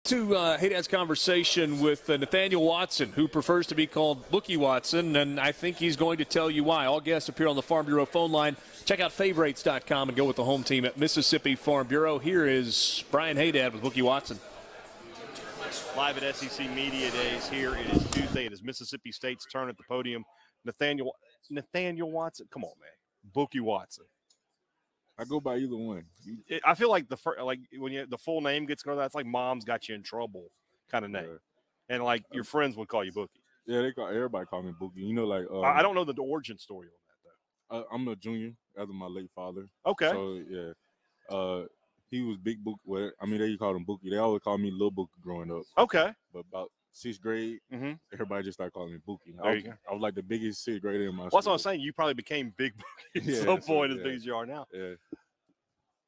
to Hadad's conversation with Nathaniel Watson, who prefers to be called Bookie Watson, and I think he's going to tell you why. All guests appear on the Farm Bureau phone line. Check out favorites.com and go with the home team at Mississippi Farm Bureau. Here is Brian Hadad with Bookie Watson. Live at SEC Media Days here. It is Tuesday. It is Mississippi State's turn at the podium. Nathaniel Watson. Come on, man. Bookie Watson. I go by either one. I feel like when the full name gets going, that's like mom's got you in trouble kind of name, and like your friends would call you Bookie. Yeah, everybody call me Bookie. You know, like I don't know the origin story on that though. I'm a junior after my late father. Okay. So yeah, he was Big Bookie. Well, I mean, they called him Bookie. They always called me Little Bookie growing up. Okay. But about 6th grade, everybody just started calling me Bookie. I was like the biggest 6th grader in my school. That's what I'm saying. You probably became Big Bookie at some point as big as you are now. Yeah.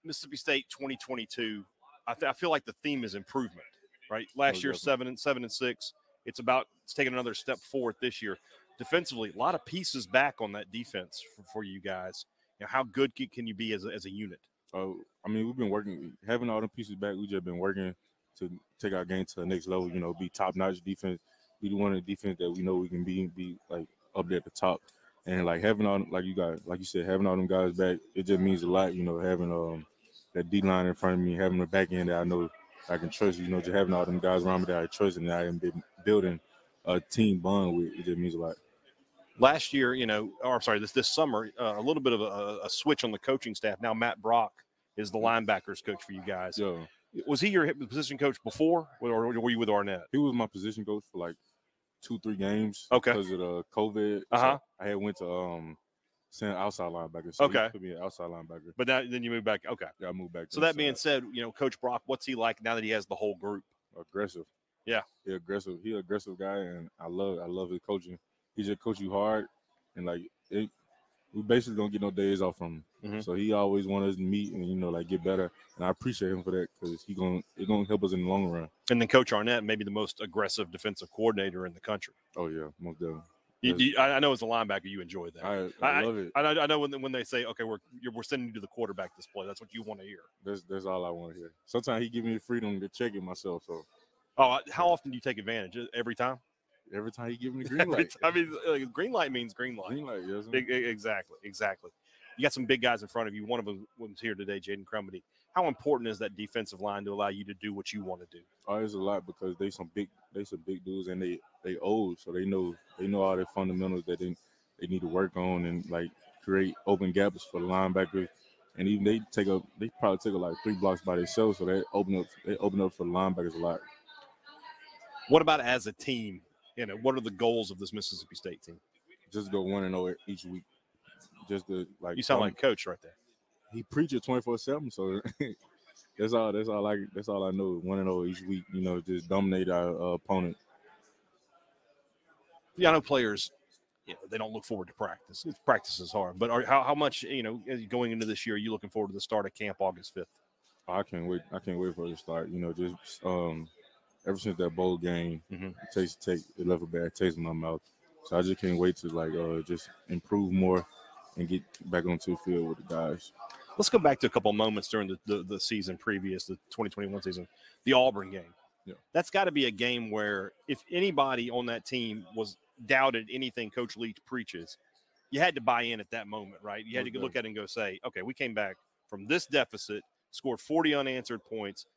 Mississippi State 2022. I feel like the theme is improvement, right? Last year 7-6. It's taking another step forward this year. Defensively, a lot of pieces back on that defense for you guys. You know, how good can you be as a unit? I mean, we've been working, having all the pieces back. We just been working to take our game to the next level. You know, be top-notch defense. Be the one of the defense that we know we can be like up there at the top. And like having all, like you said, having all them guys back, it just means a lot. You know, having that D line in front of me, having the back end that I know I can trust. You know, just having all them guys around me that I trust and that I have been building a team bond with, it just means a lot. Last year, this summer, a little bit of a switch on the coaching staff. Now Matt Brock is the linebackers coach for you guys. Yeah. Was he your position coach before, or were you with Arnett? He was my position coach for like 2-3 games. Okay. Because of the COVID. So I had went to send outside linebacker. So he put me an outside linebacker. But then you moved back. Okay. Yeah, I moved back. So that being said, Coach Brock, what's he like now that he has the whole group? Aggressive. Yeah. He's aggressive. He's an aggressive guy, and I love his coaching. He just coach you hard, and we basically don't get no days off from him. So he always want us to meet and get better. And I appreciate him for that because it's gonna help us in the long run. And then Coach Arnett, maybe the most aggressive defensive coordinator in the country. Oh yeah, most definitely. I know as a linebacker you enjoyed that. I love it. I know when they say, okay, we're sending you to the quarterback display, that's what you want to hear. That's all I want to hear. Sometimes he give me the freedom to check it myself. So. Oh, how often do you take advantage? Every time? Every time he give me the green light. I mean, green light means green light. Green light, yes. Exactly. You got some big guys in front of you. One of them was here today, Jaden Crumity. How important is that defensive line to allow you to do what you want to do? Oh, it's a lot because they some big dudes and they old, so they know all the fundamentals that they need to work on and create open gaps for the linebackers. And even they probably take like 3 blocks by themselves, so they open up for the linebackers a lot. What about as a team? What are the goals of this Mississippi State team? Just go 1-0 each week. Just to You sound like coach right there. He preaches 24/7, so that's all I know. 1-0 each week. Just dominate our opponent. Yeah, I know players. They don't look forward to practice. Practice is hard, but how much going into this year? Are you looking forward to the start of camp August 5th? I can't wait. I can't wait for it to start. Just ever since that bowl game, it left a bad taste in my mouth. So I just can't wait to just improve more and get back onto the field with the guys. Let's go back to a couple moments during the season previous, the 2021 season, the Auburn game. Yeah. That's got to be a game where if anybody on that team was doubted anything Coach Leach preaches, you had to buy in at that moment, right? You had to look at it and go say, okay, we came back from this deficit, scored 40 unanswered points.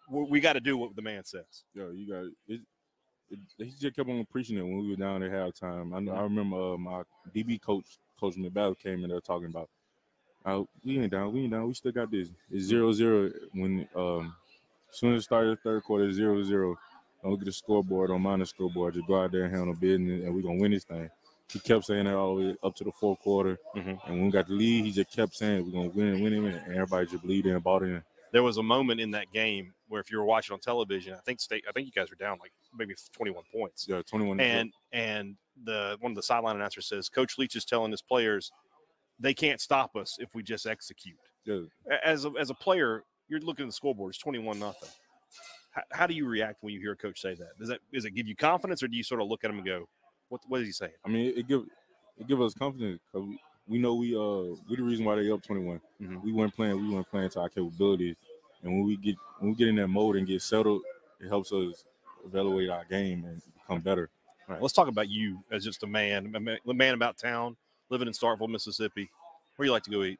We got to do what the man says. Yeah, you got it. He just kept on preaching it when we were down at halftime. I remember my DB coach, Coach McBattle, came in there talking about, we ain't down. We still got this. It's 0-0 when as soon as it started the third quarter, 0-0. Don't look at the scoreboard, don't mind the scoreboard. Just go out there and handle business, and we're going to win this thing. He kept saying that all the way up to the fourth quarter. And when we got the lead, he just kept saying, we're going to win, and everybody just believed in and bought in. There was a moment in that game where if you were watching on television, I think you guys were down like maybe 21 points. Yeah, 21. And one of the sideline announcers says, Coach Leach is telling his players they can't stop us if we just execute. Yeah. As a player, you're looking at the scoreboard, it's 21-0. How do you react when you hear a coach say that? Does it give you confidence, or do you sort of look at him and go, what is he saying? I mean, it give us confidence because we know we're the reason why they up 21. We weren't playing to our capabilities. And when we get in that mode and get settled, it helps us evaluate our game and become better. All right, let's talk about you as just a man about town, living in Starkville, Mississippi. Where do you like to go eat?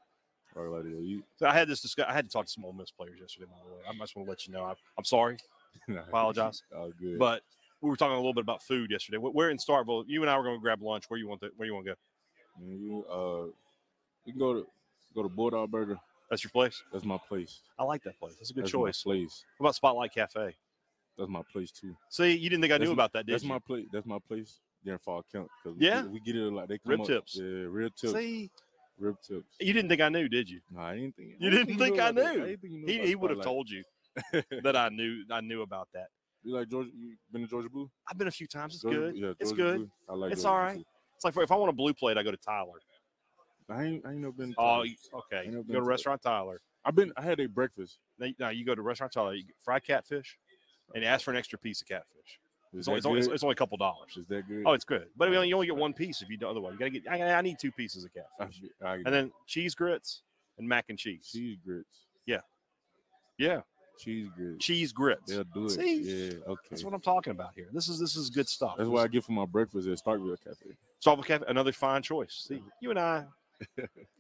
So I had to talk to some Ole Miss players yesterday, by the way. I just want to let you know. I'm sorry. Apologize. Oh, good. But we were talking a little bit about food yesterday. We're in Starkville. You and I were going to grab lunch. Where you want to go? We can go to Bulldog Burger. That's your place? That's my place. I like that place. That's a good choice. My place. What about Spotlight Cafe? That's my place too. See, you didn't think I knew about that, did you? That's my place there in Fall Camp. We get it a lot. They come rib up, tips. Yeah, rib tips. See, rib tips. You didn't think I knew, did you? No, I didn't think. You didn't think I knew. He would have Spotlight. told you that I knew about that. You like Georgia? You been to Georgia Blue? I've been a few times. It's Georgia, good. Yeah, it's Georgia good. Blue. I like it's Georgia all right. Blue. It's like if I want a blue plate, I go to Tyler. I ain't never been. To Oh, okay. Go to Restaurant Tyler. I had a breakfast. Now you go to Restaurant Tyler. You get fried catfish, and you ask for an extra piece of catfish. It's only a couple dollars. Is that good? Oh, it's good. But you only get one piece if you do. Otherwise, you gotta get. I need 2 pieces of catfish, and then cheese grits and mac and cheese. Cheese grits. Yeah. Cheese grits. Cheese grits. They'll do it. See? Yeah. Okay. That's what I'm talking about here. This is good stuff. That's what I get for my breakfast at Starkville Cafe. Starkville Cafe, another fine choice. See, you and I,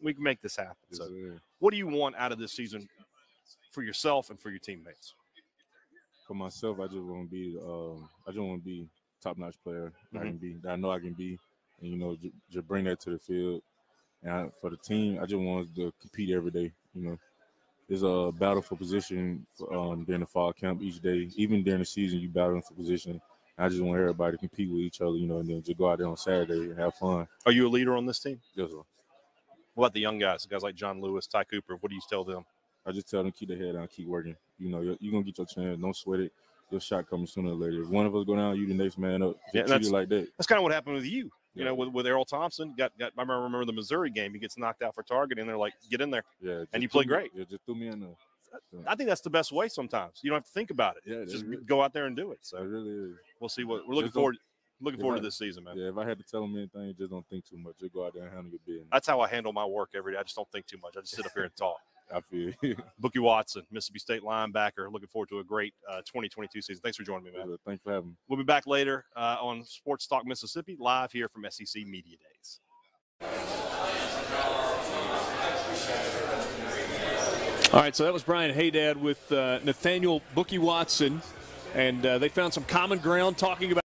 we can make this happen. Yes, So, sir. what do you want out of this season for yourself and for your teammates? For myself, I just want to be top-notch player that I can be. That I know I can be, and just bring that to the field. And for the team, I just want us to compete every day. There's a battle for position during the fall camp each day. Even during the season, you battling for position. I just want everybody to compete with each other, and then just go out there on Saturday and have fun. Are you a leader on this team? Yes, sir. What about the young guys like John Lewis, Ty Cooper? What do you tell them? I just tell them keep their head down, keep working. You're going to get your chance. Don't sweat it. Your shot coming sooner or later. If one of us go down, you the next man up. Treat it like that. That's kind of what happened with you. With Errol Thompson. I remember the Missouri game. He gets knocked out for targeting, and they're like, get in there. Yeah, and you play great. Yeah, just threw me in there. I think that's the best way sometimes. You don't have to think about it. Yeah, just go out there and do it. So it really is. We'll see what we're looking forward to this season, man. Yeah, if I had to tell them anything, just don't think too much. Just go out there and handle your business. That's how I handle my work every day. I just don't think too much. I just sit up here and talk. I feel you. Bookie Watson, Mississippi State linebacker. Looking forward to a great 2022 season. Thanks for joining me, man. Thanks for having me. We'll be back later on Sports Talk Mississippi, live here from SEC Media Days. All right, so that was Brian Hadad with Nathaniel Bookie Watson, and they found some common ground talking about